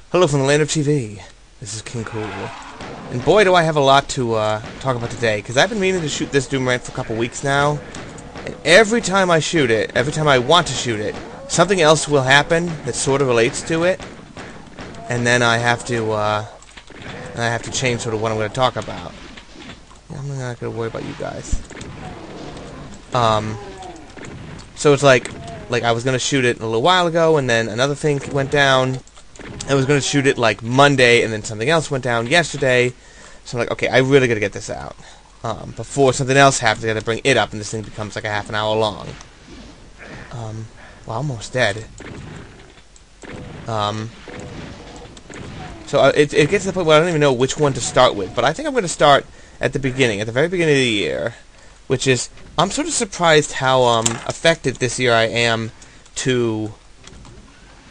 Hello from the land of TV. This is King Cool. And boy, do I have a lot to talk about today, because I've been meaning to shoot this Doom rant for a couple weeks now, and every time I shoot it, every time I want to shoot it, something else will happen that sort of relates to it, and then I have to change sort of what I'm going to talk about. Yeah, I'm not going to worry about you guys. So it's like I was going to shoot it a little while ago, and then another thing went down. I was going to shoot it like Monday, and then something else went down yesterday. So I'm like, okay, I really got to get this out before something else happens. I got to bring it up, and this thing becomes like a half an hour long. Well, I'm almost dead. So it gets to the point where I don't even know which one to start with. But I think I'm going to start at the beginning, at the very beginning of the year, which is I'm sort of surprised how affected this year I am to,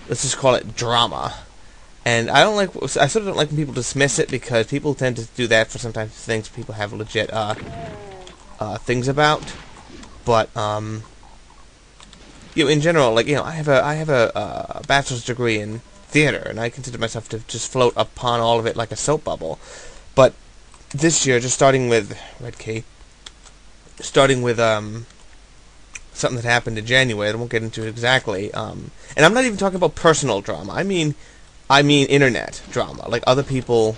let's just call it, drama. And I sort of don't like when people dismiss it, because people tend to do that for sometimes things people have legit things about. But in general, like, I have a bachelor's degree in theater, and I consider myself to just float upon all of it like a soap bubble. But this year, just starting with Red Key, starting with something that happened in January, I won't get into it exactly. And I'm not even talking about personal drama. I mean internet drama, like other people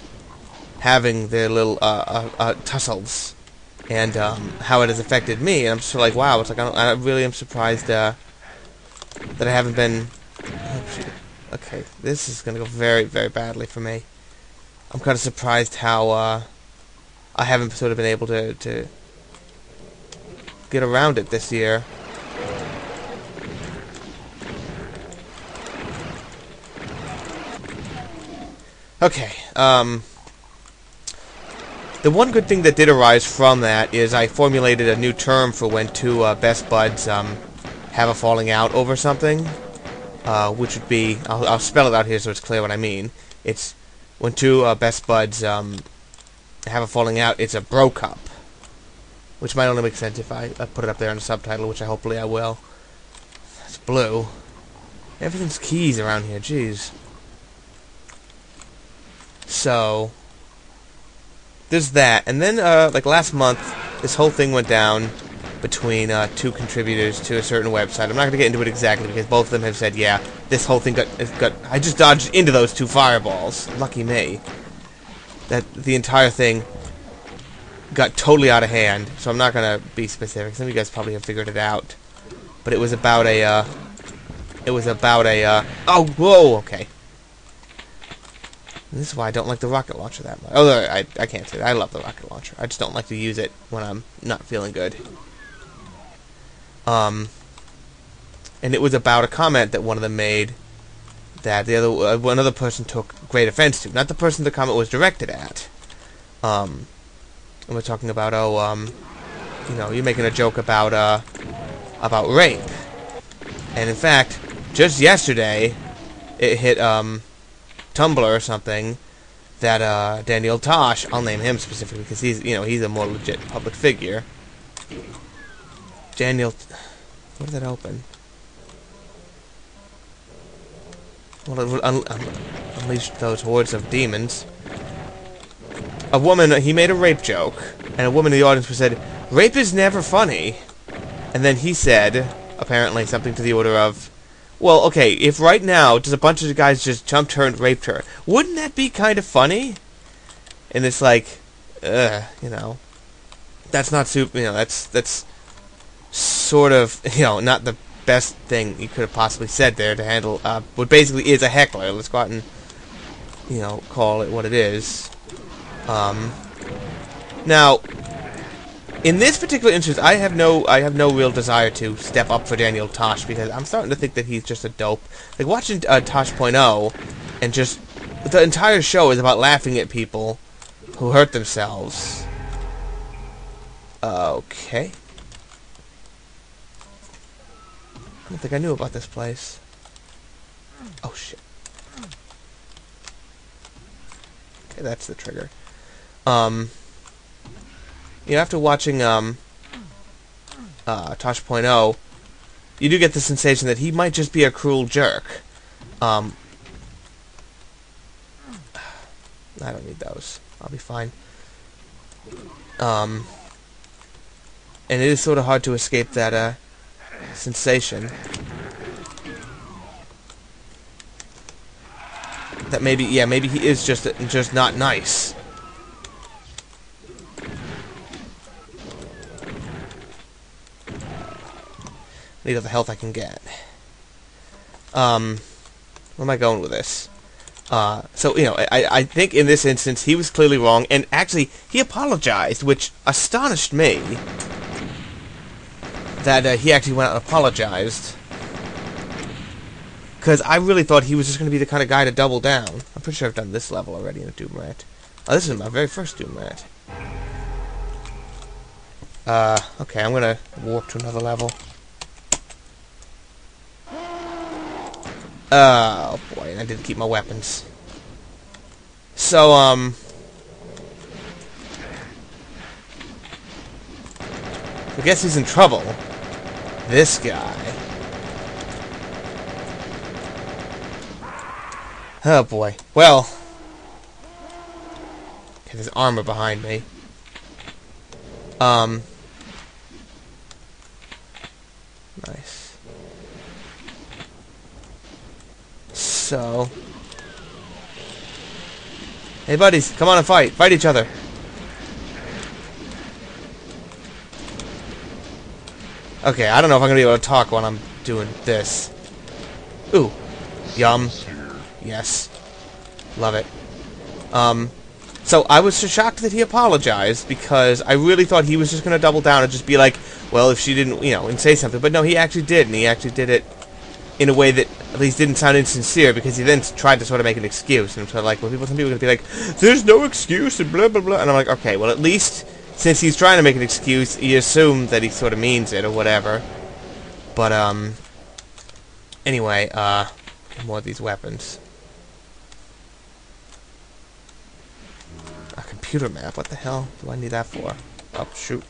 having their little tussles, and how it has affected me. And I'm just like, wow, it's like I really am surprised that I haven't been. Oh, shoot. Okay, this is gonna go very, very badly for me. I'm kind of surprised how I haven't sort of been able to get around it this year. Okay, the one good thing that did arise from that is I formulated a new term for when two best buds have a falling out over something, which would be, I'll spell it out here so it's clear what I mean. It's when two best buds have a falling out, it's a bro-cup, which might only make sense if I put it up there in the subtitle, which hopefully I will. It's blue. Everything's keys around here, jeez. So there's that, and then like last month, this whole thing went down between two contributors to a certain website. I'm not going to get into it exactly, because both of them have said, yeah, this whole thing got I just dodged into those two fireballs. Lucky me. That the entire thing got totally out of hand. So I'm not going to be specific. Some of you guys probably have figured it out. But it was about a oh, whoa, okay. And this is why I don't like the rocket launcher that much. Although I can't say that. I love the rocket launcher. I just don't like to use it when I'm not feeling good. And it was about a comment that one of them made that the other another person took great offense to. Not the person the comment was directed at. And we're talking about, you're making a joke about rape. And in fact, just yesterday, it hit Tumblr or something that Tosh, I'll name him specifically because he's a more legit public figure. Daniel, what did that open? Well, it would unleash those hordes of demons. A woman, he made a rape joke, and a woman in the audience said, "Rape is never funny." And then he said, apparently something to the order of, well, okay, if right now just a bunch of guys just jumped her and raped her, wouldn't that be kind of funny? And it's like, that's not super, that's sort of, not the best thing you could have possibly said there to handle what basically is a heckler. Let's go out and, call it what it is. Now, in this particular instance, I have no real desire to step up for Daniel Tosh, because I'm starting to think that he's just a dope. Like, watching Tosh.0, and just the entire show is about laughing at people who hurt themselves. Okay. I don't think I knew about this place. Oh shit. Okay, that's the trigger. After watching Tosh.0, you do get the sensation that he might just be a cruel jerk. I don't need those. I'll be fine. And it is sort of hard to escape that, sensation. That maybe, yeah, maybe he is just not nice. Need all the health I can get. Where am I going with this? So, you know, I think in this instance he was clearly wrong, and actually he apologized, which astonished me. That he actually went out and apologized. Because I really thought he was just going to be the kind of guy to double down. I'm pretty sure I've done this level already in a Doom Rat. Oh, this is my very first Doom Rat. Okay, I'm going to warp to another level. Oh boy, and I didn't keep my weapons. So, I guess he's in trouble. This guy. Oh boy. Well. Okay, there's armor behind me. Nice. So. Hey buddies, come on and fight. Fight each other. Okay, I don't know if I'm gonna be able to talk while I'm doing this. Ooh. Yum. Yes. Love it. So I was so shocked that he apologized, because I really thought he was just gonna double down and just be like, well, if she didn't, you know, and say something. But no, he actually did, and he actually did it in a way that at least didn't sound insincere, because he then tried to sort of make an excuse, and sort of like, well, some people are gonna be like, there's no excuse, and blah, blah, blah, and I'm like, okay, well, at least, since he's trying to make an excuse, you assume that he sort of means it, or whatever. But, anyway, more of these weapons. A computer map, what the hell do I need that for? Oh, shoot.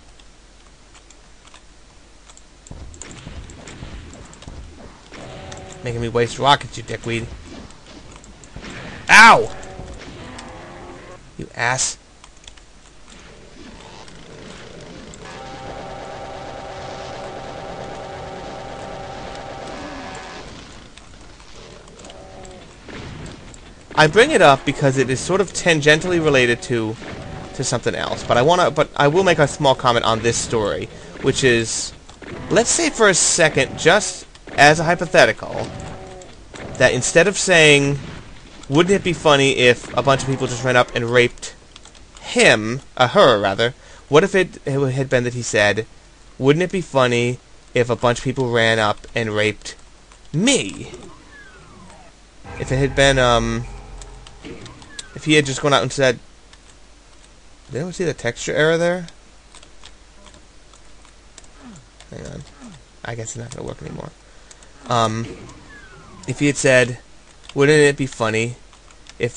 Making me waste rockets, you dickweed. Ow! You ass. I bring it up because it is sort of tangentially related to something else, but I will make a small comment on this story, which is, let's say for a second, just as a hypothetical, that instead of saying, wouldn't it be funny if a bunch of people just ran up and raped him, her rather, what if it had been that he said, wouldn't it be funny if a bunch of people ran up and raped me? If it had been, if he had just gone out and said, did anyone see the texture error there? Hang on. I guess it's not going to work anymore. If he had said, wouldn't it be funny if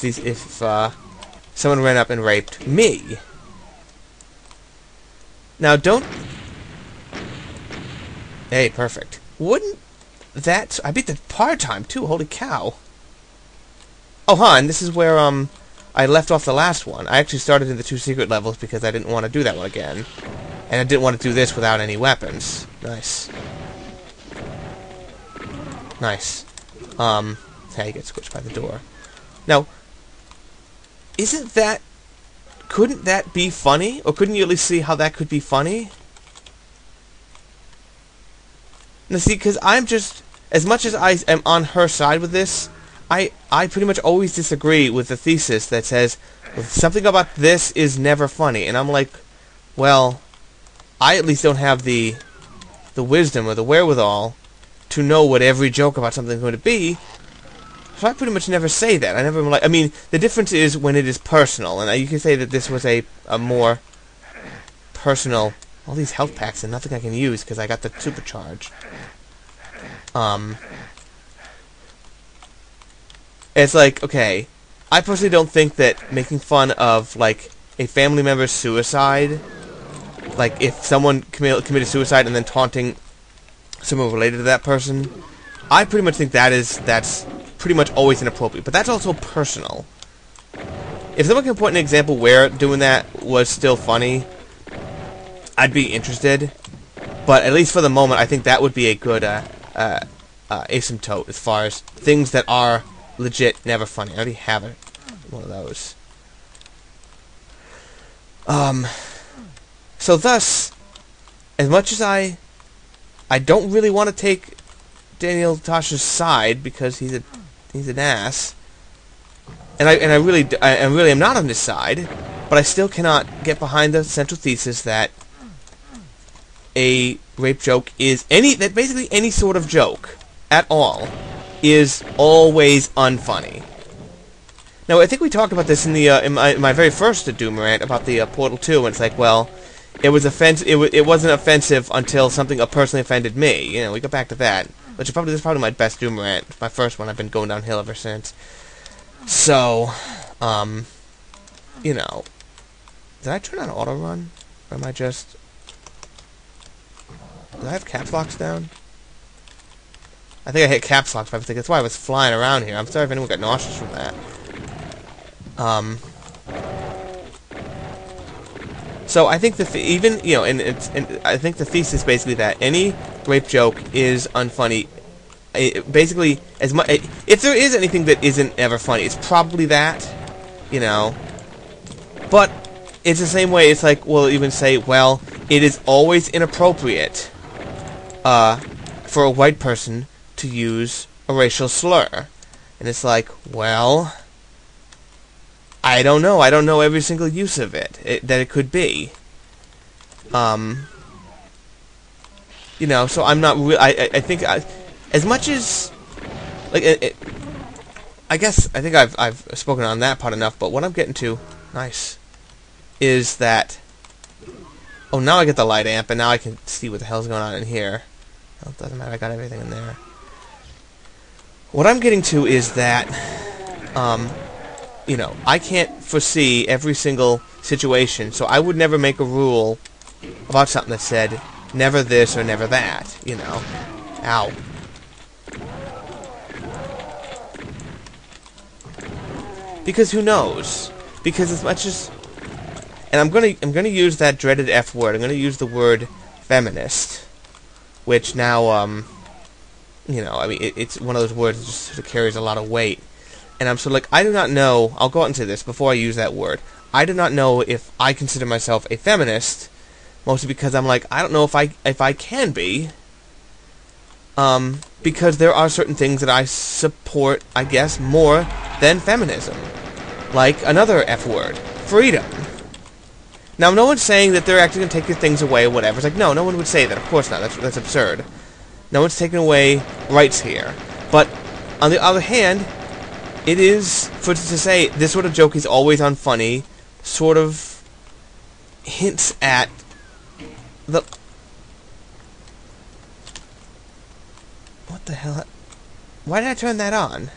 someone ran up and raped me? Now don't... Hey, perfect. Wouldn't that... I beat the par time, too. Holy cow. Oh, huh, and this is where, I left off the last one. I actually started in the 2 secret levels because I didn't want to do that one again. And I didn't want to do this without any weapons. Nice. Nice. Hey, you get squished by the door. Now, isn't that... couldn't that be funny? Or couldn't you at least see how that could be funny? Now, see, because I'm just... as much as I am on her side with this, I pretty much always disagree with the thesis that says something about this is never funny. And I'm like, well, I at least don't have the wisdom or the wherewithal to know what every joke about something is going to be. So I pretty much never say that. I never like. I mean, the difference is when it is personal, and you can say that this was a more personal. All these health packs and nothing I can use because I got the supercharge. It's like, okay, I personally don't think that making fun of, like, a family member's suicide, like, if someone committed suicide and then taunting someone related to that person, I pretty much think that's pretty much always inappropriate. But that's also personal. if someone can point an example where doing that was still funny, I'd be interested. But at least for the moment, I think that would be a good asymptote as far as things that are legit never funny. I already have one of those. So thus, as much as I don't really want to take Daniel Tosh's side because he's an ass, and I really am not on his side, but I still cannot get behind the central thesis that a rape joke is basically any sort of joke at all is always unfunny. Now, I think we talked about this in my very first Doom rant about the Portal 2, and it's like, well, it wasn't offensive until something personally offended me. You know, we go back to that, which is probably my best Doom rant. It's my first one. I've been going downhill ever since. So, you know, did I turn on auto run, or am I just? Did I have caps locks down? I think I hit caps locks, but I think that's why I was flying around here. I'm sorry if anyone got nauseous from that. So I think I think the thesis is basically that any rape joke is unfunny. Basically, if there is anything that isn't ever funny, it's probably that, you know. But it's the same way. It's like we'll even say, well, it is always inappropriate for a white person to use a racial slur, and it's like, well, I don't know. I don't know every single use of that it could be. You know, so I'm not really. I think as much as like I think I've spoken on that part enough. But what I'm getting to, nice, is that. Oh, now I get the light amp, and now I can see what the hell's going on in here. Well, it doesn't matter. I got everything in there. What I'm getting to is that, you know, I can't foresee every single situation, so I would never make a rule about something that said never this or never that, you know. Ow. Because who knows? Because as much as, and I'm gonna use that dreaded F word. I'm gonna use the word feminist, which now, you know, I mean, it's one of those words that just sort of carries a lot of weight. And I'm sort of like, I do not know, I'll go out and say this before I use that word. I do not know if I consider myself a feminist, mostly because I'm like, I don't know if I can be, because there are certain things that I support, I guess, more than feminism. Like another F word, freedom. Now, no one's saying that they're actually going to take your things away or whatever. It's like, no one would say that. Of course not. That's absurd. No one's taking away rights here. But, on the other hand, it is, to say this sort of joke is always unfunny, sort of hints at the... What the hell? Why did I turn that on?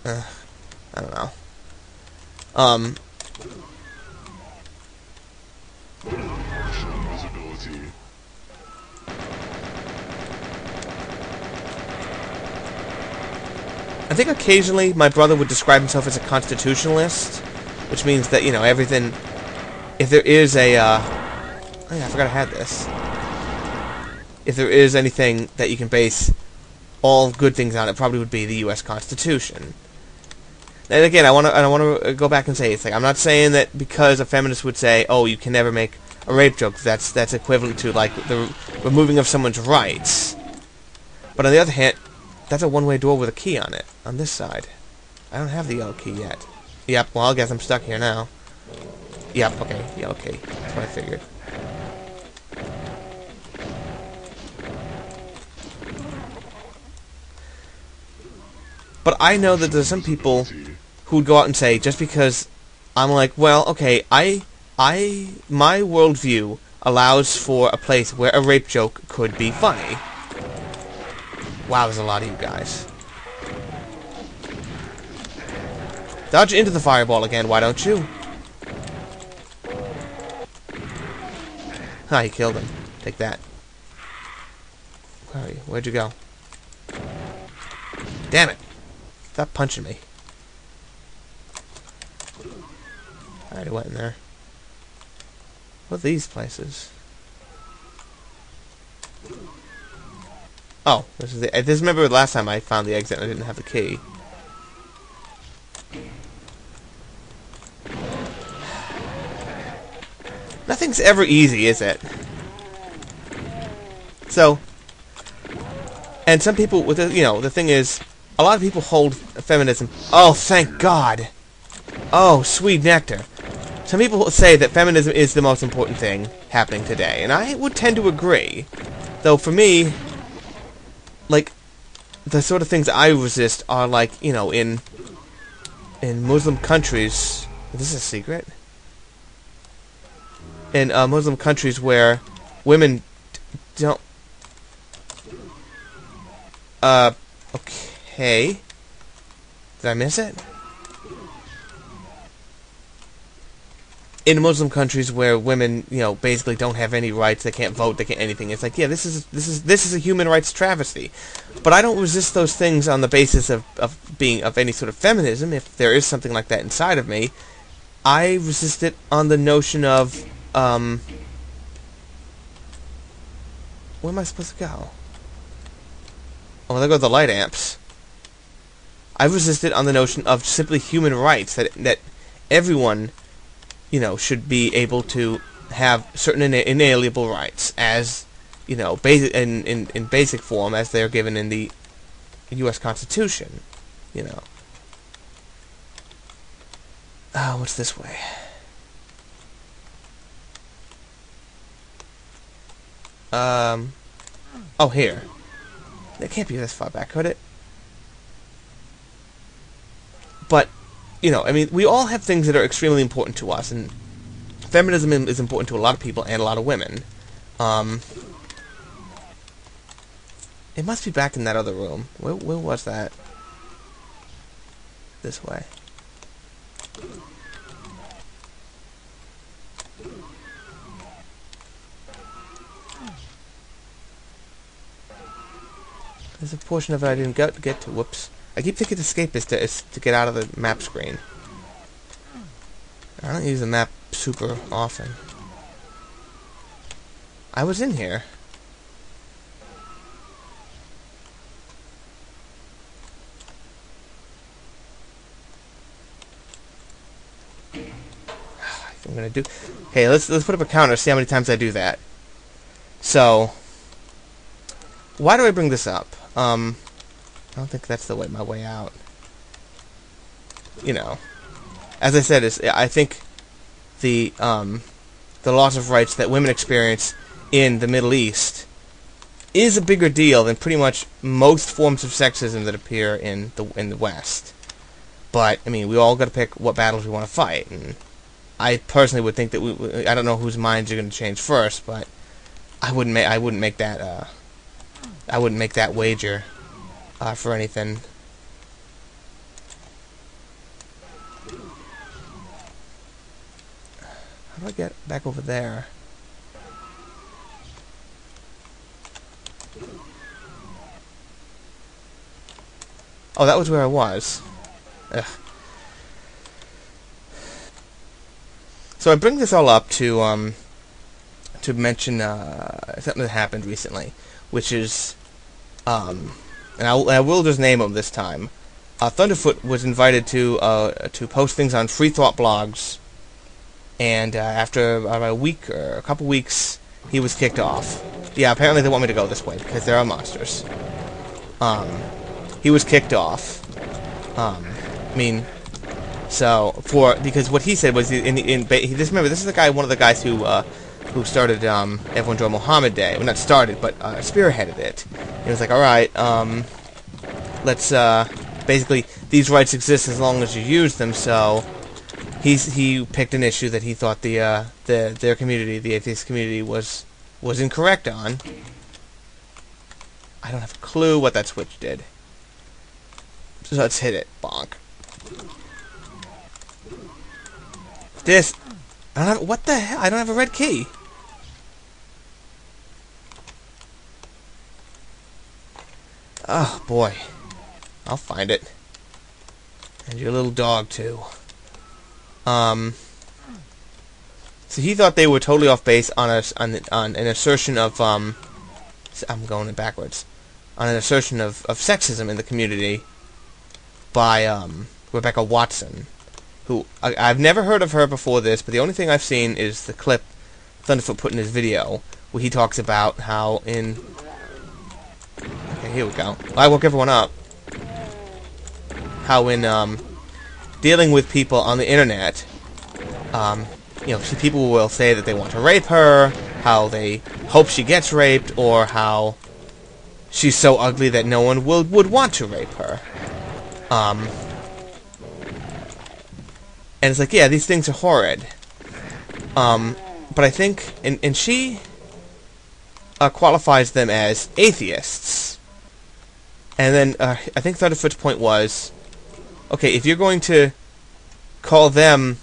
I don't know. I think occasionally my brother would describe himself as a constitutionalist, which means that, you know, everything, if there is a, oh yeah, I forgot I had this. If there is anything that you can base all good things on, it probably would be the U.S. Constitution. And again, I want to go back and say, it's like, I'm not saying that because a feminist would say, oh, you can never make a rape joke, that's equivalent to, like, the removing of someone's rights. But on the other hand, that's a one-way door with a key on it, on this side. I don't have the yellow key yet. Yep, well, I guess I'm stuck here now. Yep, okay, yellow key. That's what I figured. But I know that there's some people who would go out and say, just because I'm like, well, okay, my worldview allows for a place where a rape joke could be funny. Wow, there's a lot of you guys. Dodge into the fireball again, why don't you? Ah, he killed him. Take that. Where are you? Where'd you go? Damn it. Stop punching me. Alright, I went in there. What are these places? Oh, this is the... I just remember the last time I found the exit and I didn't have the key. Nothing's ever easy, is it? So... And some people, with the, you know, the thing is, a lot of people hold feminism... Oh, thank God! Oh, sweet nectar. Some people say that feminism is the most important thing happening today, and I would tend to agree. Though, for me, like, the sort of things I resist are like, you know, in Muslim countries... Is this a secret? In Muslim countries where women don't... Okay. Did I miss it? In Muslim countries where women, you know, basically don't have any rights, they can't vote, they can't anything. It's like, yeah, this is a human rights travesty. But I don't resist those things on the basis of any sort of feminism. If there is something like that inside of me, I resist it on the notion of where am I supposed to go? Oh, there go the light amps. I resist it on the notion of simply human rights, that everyone, you know, should be able to have certain inalienable rights, as, you know, basic in basic form as they're given in the U.S. Constitution, you know. What's this way? Oh, here. It can't be this far back, could it? But, you know, I mean, we all have things that are extremely important to us, and feminism is important to a lot of people and a lot of women. It must be back in that other room. Where was that? This way. There's a portion of it I didn't get to. Whoops. I keep thinking escape is to get out of the map screen. I don't use the map super often. I was in here. I'm gonna do. Hey, let's put up a counter. See how many times I do that. So, why do I bring this up? I don't think that's my way out. You know, as I said, I think the loss of rights that women experience in the Middle East is a bigger deal than pretty much most forms of sexism that appear in the West. But I mean, we all got to pick what battles we want to fight, and I personally would think that I don't know whose minds are going to change first, but I wouldn't make that wager for anything. How do I get back over there? Oh, that was where I was. Ugh. So I bring this all up to mention something that happened recently, which is, and I will just name them this time. Thunderf00t was invited to post things on Free Thought blogs, and after about a week or a couple weeks, he was kicked off. Yeah, apparently they want me to go this way because there are monsters. He was kicked off. I mean, so because what he said was remember, this is the guy, one of the guys who started Everyone Join Mohammed Day. Well, not started, but spearheaded it. He was like, all right, let's basically, these rights exist as long as you use them. So he picked an issue that he thought their community, the atheist community, was incorrect on. I don't have a clue what that switch did. So let's hit it. Bonk. This. I don't have. What the hell? I don't have a red key. Oh boy. I'll find it. And your little dog too. So he thought they were totally off base on an assertion of I'm going it backwards, on an assertion of sexism in the community by Rebecca Watson, who I've never heard of her before this, but the only thing I've seen is the clip Thunderf00t put in his video where he talks about how in... Okay, here we go. I woke everyone up. How in dealing with people on the internet, you know, people will say that they want to rape her, how they hope she gets raped, or how she's so ugly that no one would want to rape her. And it's like, yeah, these things are horrid. But I think, and she qualifies them as atheists. And then I think Thunderf00t's point was, okay, if you're going to call them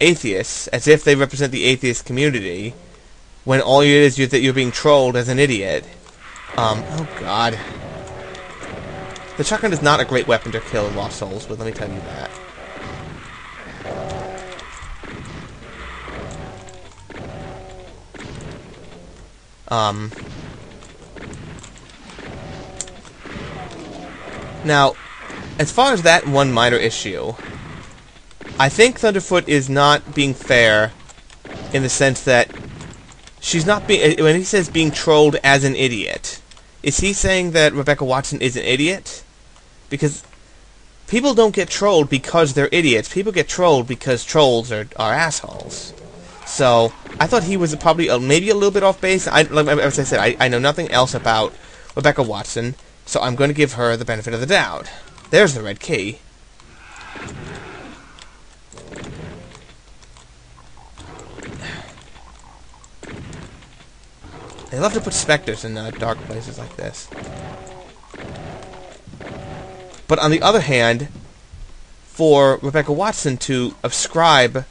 atheists, as if they represent the atheist community, when all it is that you're being trolled as an idiot. Oh god. The shotgun is not a great weapon to kill lost souls with, let me tell you that. Now, as far as that one minor issue, I think Thunderf00t is not being fair in the sense that she's not being... When he says being trolled as an idiot, is he saying that Rebecca Watson is an idiot? Because people don't get trolled because they're idiots. People get trolled because trolls are assholes. So, I thought he was probably maybe a little bit off base. As I said, I know nothing else about Rebecca Watson, so I'm going to give her the benefit of the doubt. There's the red key. They love to put specters in dark places like this. But on the other hand, for Rebecca Watson to ascribe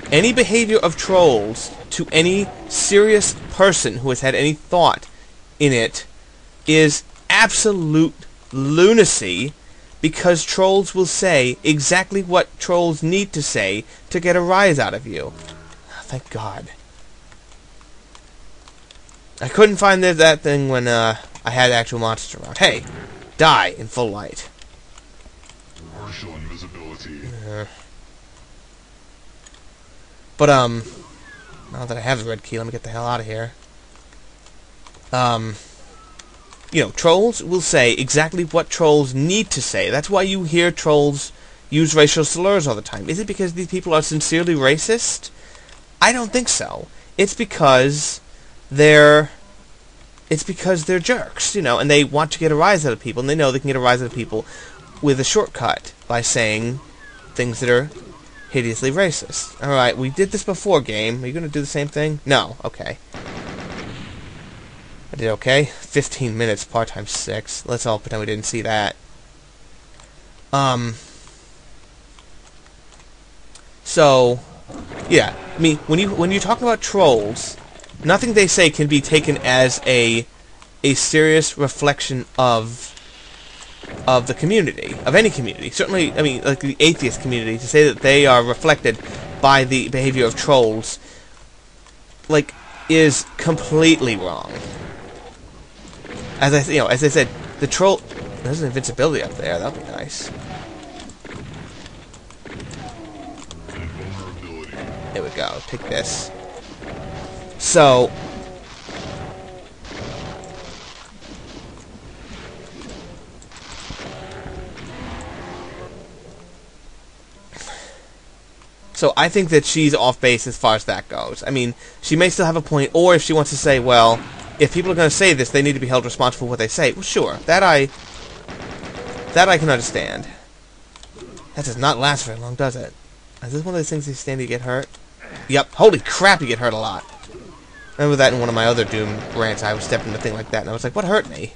any behavior of trolls to any serious person who has had any thought in it is absolute lunacy, because trolls will say exactly what trolls need to say to get a rise out of you. Oh, thank God. I couldn't find that thing when I had actual monsters around. Hey! Die in full light. Partial invisibility. But, now that I have the red key, let me get the hell out of here. You know, trolls will say exactly what trolls need to say. That's why you hear trolls use racial slurs all the time. Is it because these people are sincerely racist? I don't think so. It's because they're jerks, you know, and they want to get a rise out of people, and they know they can get a rise out of people with a shortcut by saying things that are hideously racist. Alright, we did this before, game. Are you going to do the same thing? No. Okay. I did okay. 15 minutes, part-time 6. Let's all pretend we didn't see that. So, yeah. I mean, when you're talking about trolls, nothing they say can be taken as a serious reflection of the community, of any community. Certainly, I mean, like the atheist community, to say that they are reflected by the behavior of trolls, like, is completely wrong. As I said, the troll... There's an invincibility up there. That'd be nice. There we go. Take this. So... So I think that she's off base as far as that goes. I mean, she may still have a point, or if she wants to say, well, if people are going to say this, they need to be held responsible for what they say. Well, sure, that I can understand. That does not last very long, does it? Is this one of those things you stand to get hurt? Yep. Holy crap, you get hurt a lot. I remember that in one of my other Doom rants. I was stepping into a thing like that, and I was like, what hurt me?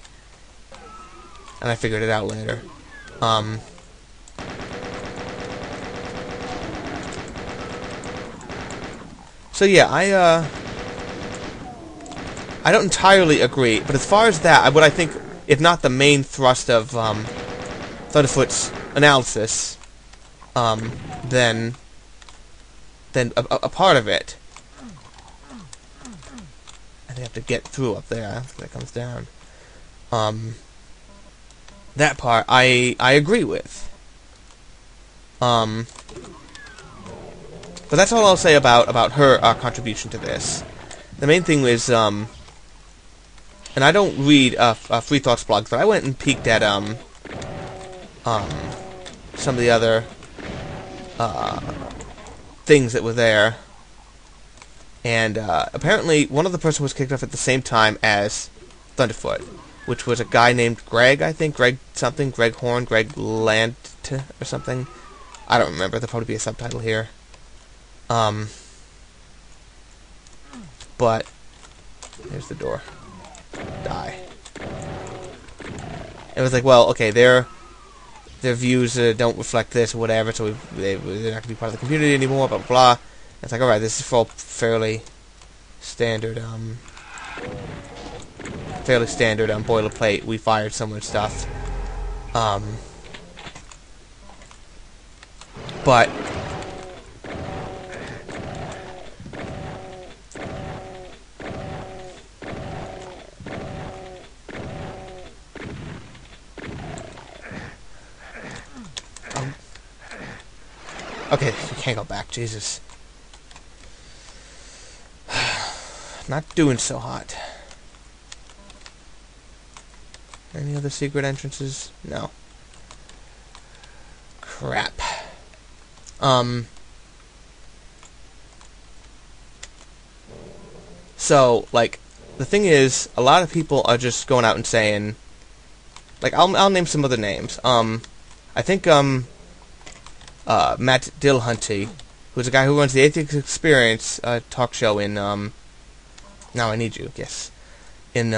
And I figured it out later. So yeah, I don't entirely agree, but as far as that, what I think, if not the main thrust of Thunderf00t's analysis, then then a part of it, I have to get through up there. That comes down. That part I agree with. But that's all I'll say about her contribution to this. The main thing was, and I don't read Free Thoughts blogs, but I went and peeked at some of the other things that were there, and apparently one of the person was kicked off at the same time as Thunderfoot, which was a guy named Greg, I think, Greg something, Greg Horn, Greg Lant or something. I don't remember. There'll probably be a subtitle here. But there's the door. Die. It was like, well, okay, their views don't reflect this or whatever, so they're not going to be part of the community anymore, blah, blah, blah. It's like, alright, this is all fairly standard, boilerplate, we fired someone stuff. But okay, you can't go back, Jesus. Not doing so hot. Any other secret entrances? No. Crap. So, like, the thing is, a lot of people are just going out and saying, like, I'll name some other names. I think, Matt Disillusioned, who's a guy who runs the Atheist Experience talk show in, Now I Need You, yes. In,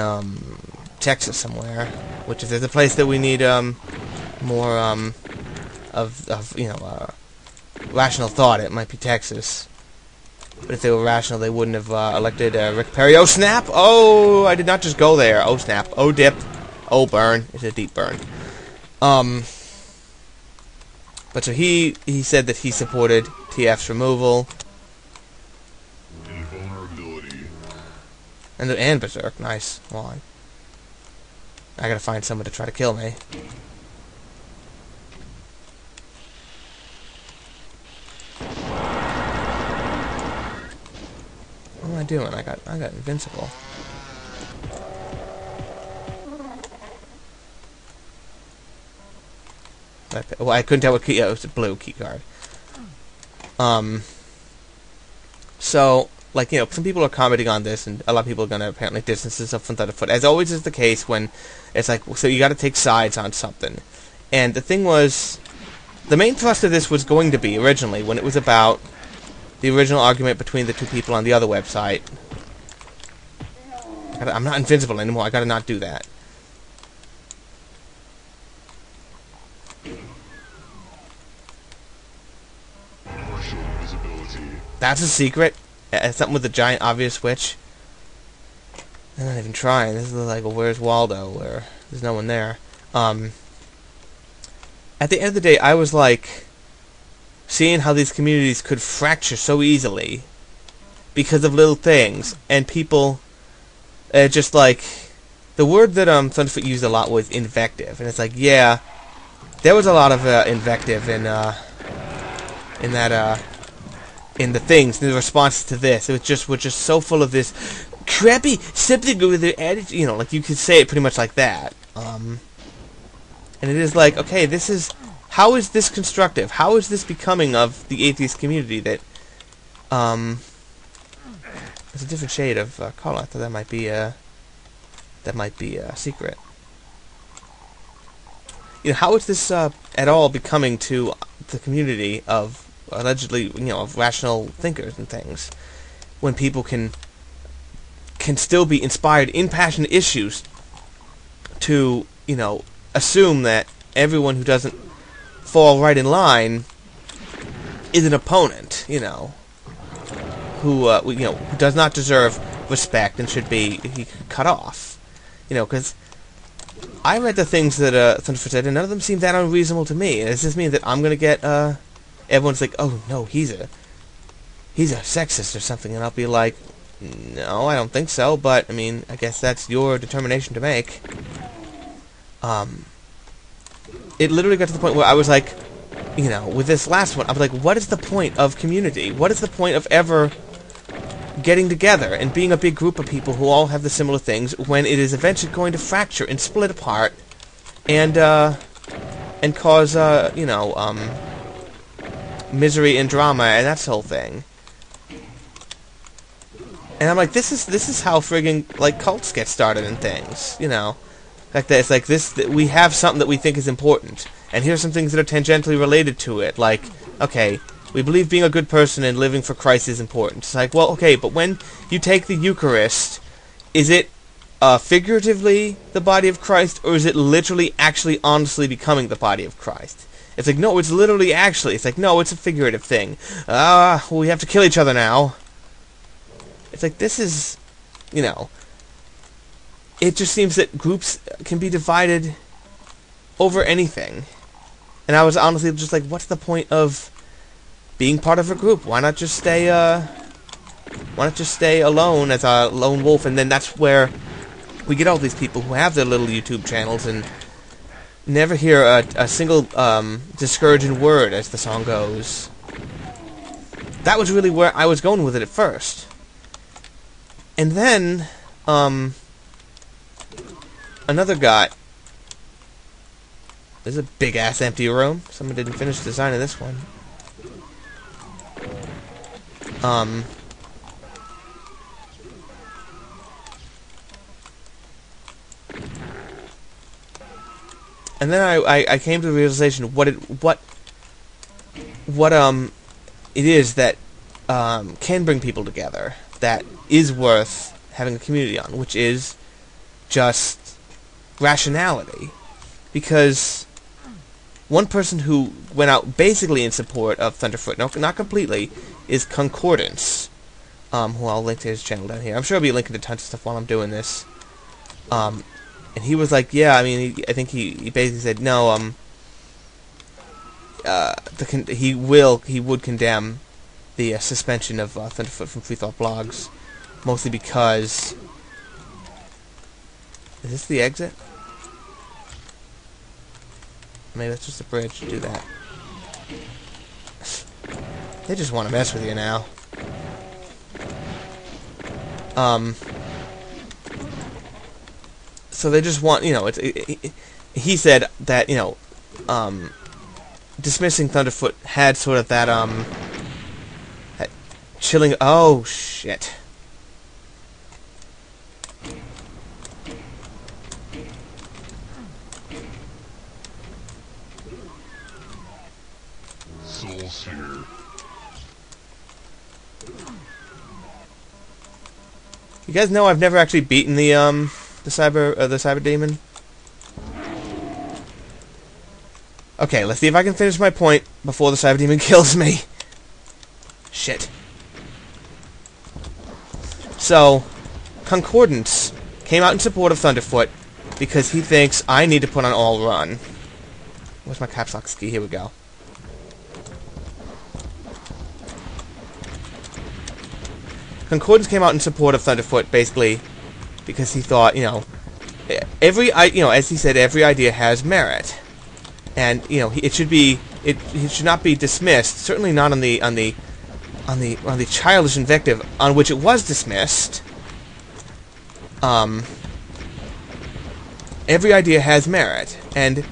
Texas somewhere, which if there's a place that we need, more, of you know, rational thought, it might be Texas. But if they were rational, they wouldn't have elected Rick Perry. Oh, snap! Oh, I did not just go there. Oh, snap. Oh, dip. Oh, burn. It's a deep burn. But so he said that he supported TF's removal. Invulnerability. And Berserk. Nice. Well, I gotta find someone to try to kill me. What am I doing? I got invincible. Well, I couldn't tell what key. It was a blue key card. So, like, you know, some people are commenting on this, and a lot of people are going to apparently distance themselves from Thunderfoot, as always is the case when it's like, so you got to take sides on something. And the thing was, the main thrust of this was going to be, originally, when it was about the original argument between the two people on the other website. I'm not invincible anymore, I gotta not do that. Partial invisibility. That's a secret? Something with a giant obvious switch? I'm not even trying. This is like, well, where's Waldo? Where there's no one there. At the end of the day, I was like, seeing how these communities could fracture so easily because of little things, and people just like, the word that Thunderfoot used a lot was invective, and it's like, yeah, there was a lot of invective in the things, the responses to this. It was just, we're just so full of this crappy something with the attitude, you know, like you could say it pretty much like that. And it is like, okay, this is, how is this constructive? How is this becoming of the atheist community that, it's a different shade of color. I thought that might be a secret. You know, how is this at all becoming to the community of allegedly, you know, of rational thinkers and things, when people can still be inspired in passionate issues to, you know, assume that everyone who doesn't fall right in line is an opponent, you know, who you know, who does not deserve respect and should be cut off, you know, because I read the things that Thunderfoot said, and none of them seem that unreasonable to me. And does this mean that I'm gonna get everyone's like, oh no, he's a he's a sexist or something, and I'll be like, no, I don't think so, but, I mean, I guess that's your determination to make. It literally got to the point where I was like, you know, with this last one, I was like, what is the point of community? What is the point of ever getting together and being a big group of people who all have the similar things when it is eventually going to fracture and split apart and cause, you know, misery and drama and that whole thing. And I'm like, this is how friggin', like, cults get started and things, you know. Like that, it's like this, we have something that we think is important, and here's some things that are tangentially related to it, like, okay, we believe being a good person and living for Christ is important. It's like, well, okay, but when you take the Eucharist, is it figuratively the body of Christ, or is it literally, actually, honestly becoming the body of Christ? It's like, no, it's literally actually. It's like, no, it's a figurative thing. Well, we have to kill each other now. It's like, this is, you know, it just seems that groups can be divided over anything. And I was honestly just like, what's the point of being part of a group? Why not just stay alone as a lone wolf? And then that's where we get all these people who have their little YouTube channels and never hear a single discouraging word, as the song goes. That was really where I was going with it at first. And then, another guy. There's a big-ass empty room. Someone didn't finish designing this one. And then I came to the realization of what it is that can bring people together, that is worth having a community on, which is just rationality. Because one person who went out basically in support of Thunderf00t, no, not completely, is Concordance, who I'll link to his channel down here. I'm sure I'll be linking to tons of stuff while I'm doing this. And he was like, yeah, I mean, I think he basically said, no, he would condemn the suspension of Thunderf00t from Free Thought Blogs, mostly because... Is this the exit? Maybe that's just a bridge to do that. They just want to mess with you now. So they just want, you know, he said that, you know, dismissing Thunderf00t had sort of that, that chilling, oh, shit. Soul Sphere. You guys know I've never actually beaten the cyber demon. Okay, let's see if I can finish my point before the cyber demon kills me. Shit. So, Concordance came out in support of Thunderf00t because he thinks I need to put on all run. Where's my caps lock ski? Here we go. Concordance came out in support of Thunderf00t basically because he thought, you know, as he said, every idea has merit, and you know, it should not be dismissed. Certainly not on the childish invective on which it was dismissed. Every idea has merit, and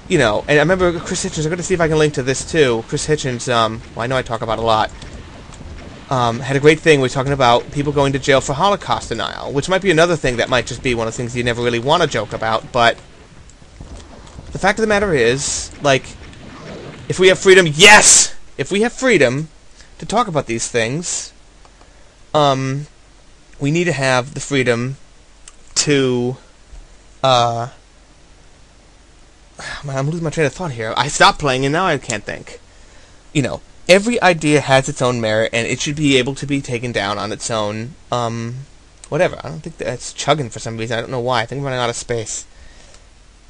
you know, and I remember Chris Hitchens. I'm going to see if I can link to this too. Chris Hitchens, well, I know I talk about a lot. Had a great thing. We're talking about people going to jail for Holocaust denial, which might be another thing that might just be one of the things you never really want to joke about, but the fact of the matter is, like, if we have freedom, yes! If we have freedom to talk about these things, we need to have the freedom to, man, I'm losing my train of thought here. I stopped playing and now I can't think. You know, every idea has its own merit, and it should be able to be taken down on its own, whatever. I don't think that's chugging for some reason. I don't know why. I think I'm running out of space.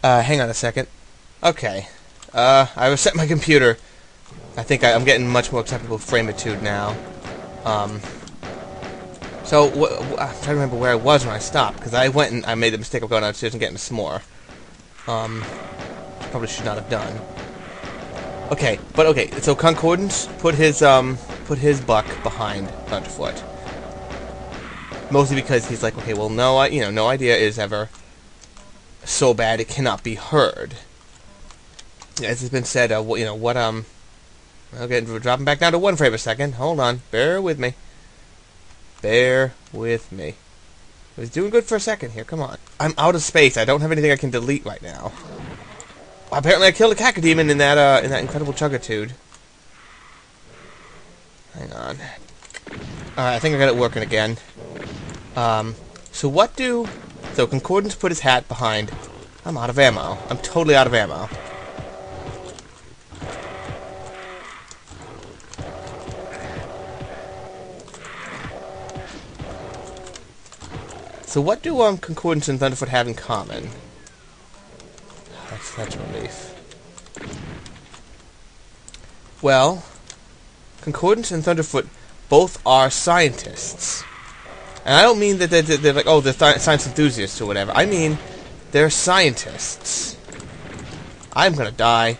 Hang on a second. Okay. I reset my computer. I think I'm getting much more acceptable frameitude now. So, I'm trying to remember where I was when I stopped, because I went and I made the mistake of going downstairs and getting a s'more. Probably should not have done. Okay, so Concordance put his buck behind Thunderfoot. Mostly because he's like, okay, well, no idea is ever so bad it cannot be heard. As has been said, okay, we're dropping back down to 1 frame a second. Hold on, bear with me. Bear with me. I was doing good for a second here, come on. I'm out of space, I don't have anything I can delete right now. Apparently I killed a cacodemon in that incredible chugatude. Hang on. Alright, I think I got it working again. So Concordance put his hat behind... I'm out of ammo. I'm totally out of ammo. So what do Concordance and Thunderfoot have in common? That's a relief. Well, Concordance and Thunderfoot both are scientists. And I don't mean that they're like, oh, they're science enthusiasts or whatever. I mean, they're scientists. I'm gonna die.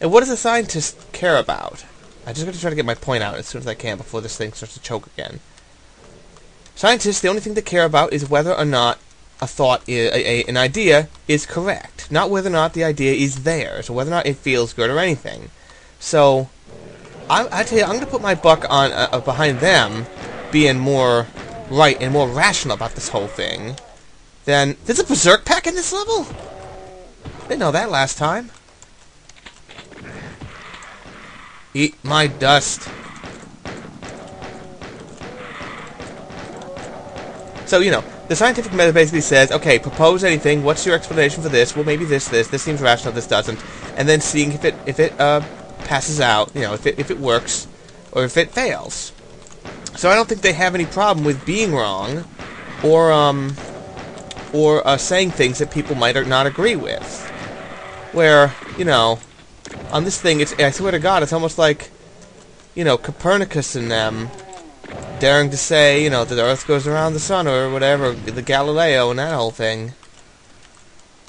And what does a scientist care about? I just gotta try to get my point out as soon as I can before this thing starts to choke again. Scientists, the only thing they care about is whether or not a thought, an idea, is correct. Not whether or not the idea is theirs, or whether or not it feels good or anything. So, I tell you, I'm going to put my buck on behind them being more right and more rational about this whole thing. Then, there's a berserk pack in this level? Didn't know that last time. Eat my dust. So, the scientific method basically says, okay, propose anything, what's your explanation for this? Well, maybe this seems rational, this doesn't. And then seeing if it passes out, if it works, or if it fails. So I don't think they have any problem with being wrong, or saying things that people might not agree with. Where, on this thing, I swear to God, it's almost like, Copernicus and them daring to say, that the Earth goes around the sun or whatever, the Galileo and that whole thing.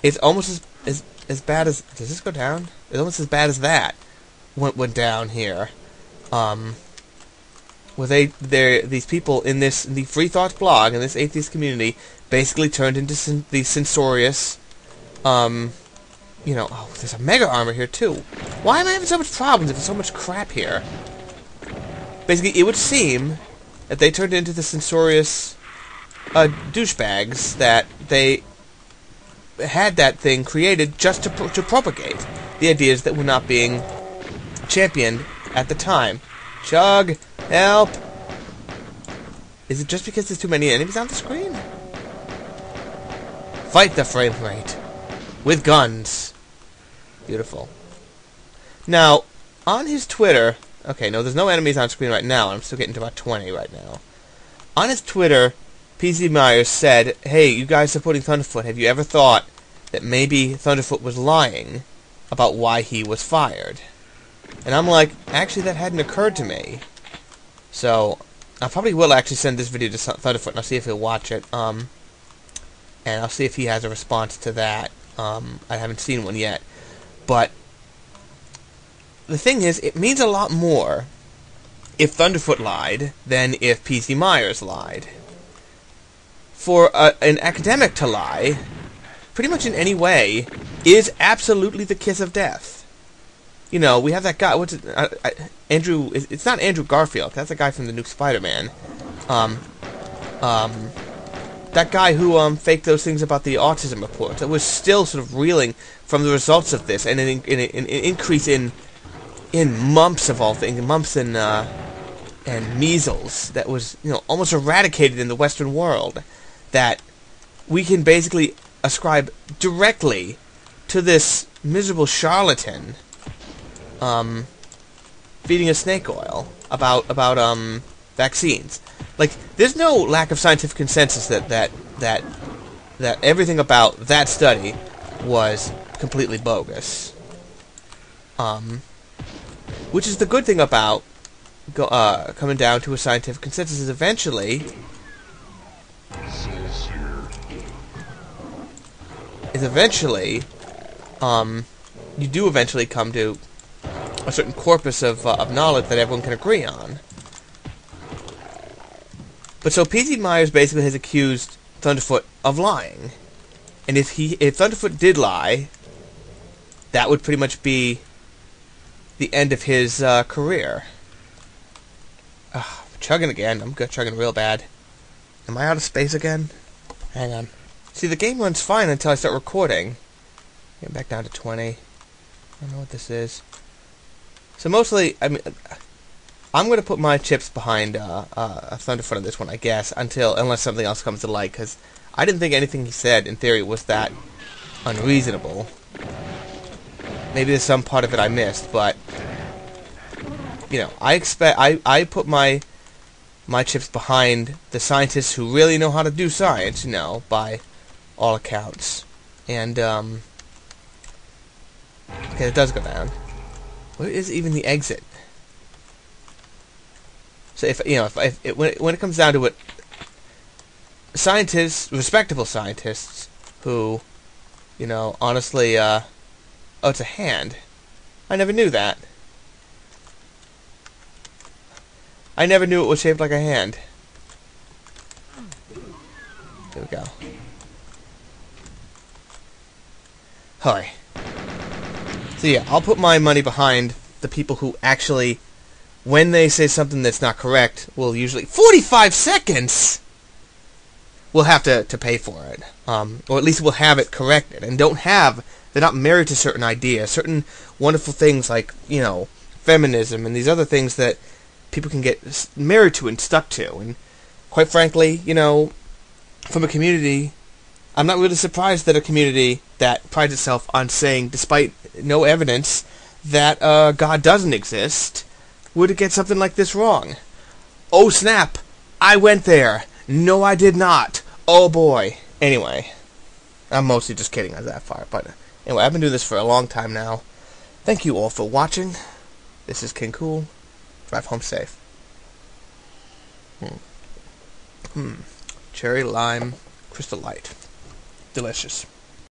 It's almost as bad as... Does this go down? It's almost as bad as that went down here. Where these people in the Free Thought blog, in this atheist community, basically turned into these censorious, oh, there's a mega armor here too. Why am I having so much problems if there's so much crap here? Basically, it would seem that they turned into the censorious douchebags that they had that thing created just to propagate the ideas that were not being championed at the time. Chug, help! Is it just because there's too many enemies on the screen? Fight the frame rate with guns. Beautiful. Now, on his Twitter... Okay, no, there's no enemies on screen right now. I'm still getting to about 20 right now. On his Twitter, PZ Myers said, hey, you guys supporting Thunderfoot, have you ever thought that maybe Thunderfoot was lying about why he was fired? And I'm like, actually, that hadn't occurred to me. So, I probably will actually send this video to Thunderfoot, and I'll see if he'll watch it. And I'll see if he has a response to that. I haven't seen one yet. But the thing is, it means a lot more if Thunderfoot lied than if PC Myers lied. For an academic to lie, pretty much in any way, is absolutely the kiss of death. We have that guy, what's it, Andrew, it's not Andrew Garfield, that's the guy from the new Spider-Man. That guy who faked those things about the autism report, that was still sort of reeling from the results of this, and an increase in mumps of all things, mumps and measles that was, almost eradicated in the Western world, that we can basically ascribe directly to this miserable charlatan, feeding us snake oil about vaccines. Like, there's no lack of scientific consensus that everything about that study was completely bogus. Which is the good thing about coming down to a scientific consensus is eventually Soul sphere. You do eventually come to a certain corpus of knowledge that everyone can agree on. But so P.T. Myers basically has accused Thunderfoot of lying, and if Thunderfoot did lie, that would pretty much be the end of his career. I'm chugging again. I'm chugging real bad. Am I out of space again? Hang on. See, the game runs fine until I start recording. Get back down to 20. I don't know what this is. So mostly, I mean, I'm going to put my chips behind a Thunderfoot on this one, I guess, unless something else comes to light, because I didn't think anything he said, in theory, was that unreasonable. Maybe there's some part of it I missed, but you know, I put my chips behind the scientists who really know how to do science, you know, by all accounts. And okay, it does go down. Where is even the exit? So when it comes down to it, scientists, respectable scientists, who, you know, honestly, oh, it's a hand. I never knew that. I never knew it was shaped like a hand. There we go. Hi. So yeah, I'll put my money behind the people who actually, when they say something that's not correct, will usually 45 seconds. We'll have to pay for it, or at least we'll have it corrected, and they're not married to certain ideas, certain wonderful things like, you know, feminism and these other things that people can get married to and stuck to. And quite frankly, you know, from a community, I'm not really surprised that a community that prides itself on saying, despite no evidence, that God doesn't exist, would get something like this wrong. Oh snap! I went there! No, I did not! Oh boy! Anyway, I'm mostly just kidding on that part, but anyway, I've been doing this for a long time now. Thank you all for watching. This is King Cool. Drive home safe. Cherry lime crystal light. Delicious.